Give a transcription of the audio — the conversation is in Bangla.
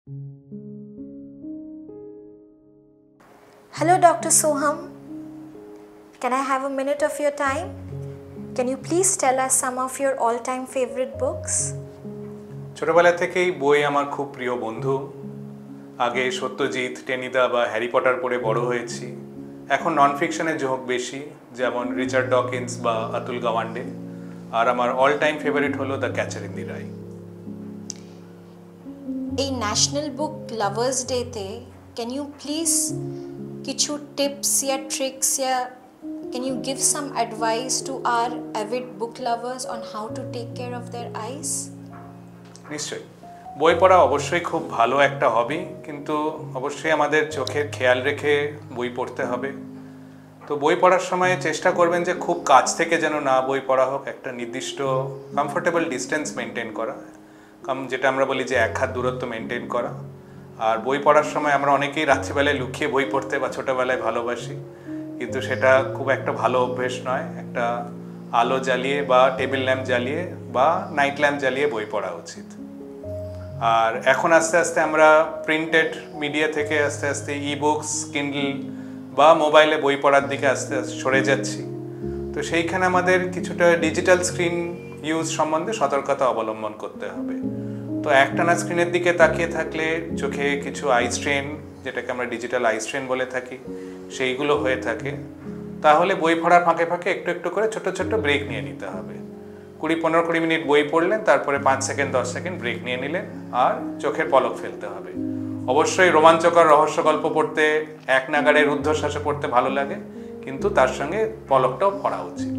Hello, Dr. Soham. Can I have a minute of your time? Can you please tell us some of your all-time favorite books? ছোটবেলা থেকেই বই আমার খুব প্রিয় বন্ধু। আগে সত্যজিৎ, টেনিদা বা হ্যারি পটার পড়ে বড় হয়েছি। এখন নন ফিকশনের ঝোঁক বেশি, যেমন রিচার্ড ডকিন্স বা আতুল গাওয়ান্ডে। আর আমার অল টাইম ফেভারিট হলো দ্য ক্যাচার ইন দি রাই। এই ন্যাশনাল বুক লাভার্স ডেতে can you please কিছু টিপস या ট্রিক্স या can you give some advice to our avid book lovers on how to take care of their eyes? নিশ্চয়ই, বই পড়া অবশ্যই খুব ভালো একটা হবি, কিন্তু অবশ্যই আমাদের চোখের খেয়াল রেখে বই পড়তে হবে। তো বই পড়ার সময় চেষ্টা করবেন যে খুব কাছ থেকে যেন না বই পড়া হোক, একটা নির্দিষ্ট কমফোর্টেবল ডিস্টেন্স মেনটেন করা, যেটা আমরা বলি যে এক হাত দূরত্ব মেনটেন করা। আর বই পড়ার সময় আমরা অনেকেই রাত্রিবেলায় লুকিয়ে বই পড়তে বা ছোটোবেলায় ভালোবাসি, কিন্তু সেটা খুব একটা ভালো অভ্যেস নয়। একটা আলো জ্বালিয়ে বা টেবিল ল্যাম্প জ্বালিয়ে বা নাইট ল্যাম্প জ্বালিয়ে বই পড়া উচিত। আর এখন আস্তে আস্তে আমরা প্রিন্টেড মিডিয়া থেকে আস্তে আস্তে ই বুকস, কিন্ডল বা মোবাইলে বই পড়ার দিকে আস্তে আস্তে সরে যাচ্ছি। তো সেইখানে আমাদের কিছুটা ডিজিটাল স্ক্রিন ইউজ সম্বন্ধে সতর্কতা অবলম্বন করতে হবে। তো একটানা স্ক্রিনের দিকে তাকিয়ে থাকলে চোখে কিছু আই স্ট্রেন, যেটাকে আমরা ডিজিটাল আই স্ট্রেন বলে থাকি, সেইগুলো হয়ে থাকে। তাহলে বই পড়ার ফাঁকে ফাঁকে একটু একটু করে ছোট ছোট ব্রেক নিয়ে নিতে হবে। 20-15 মিনিট বই পড়লেন, তারপরে 5 সেকেন্ড 10 সেকেন্ড ব্রেক নিয়ে নিলেন, আর চোখের পলক ফেলতে হবে। অবশ্যই রোমাঞ্চকর রহস্য গল্প পড়তে, এক নাগাড়ে রুদ্ধশ্বাসে পড়তে ভালো লাগে, কিন্তু তার সঙ্গে পলকটাও পড়া উচিত।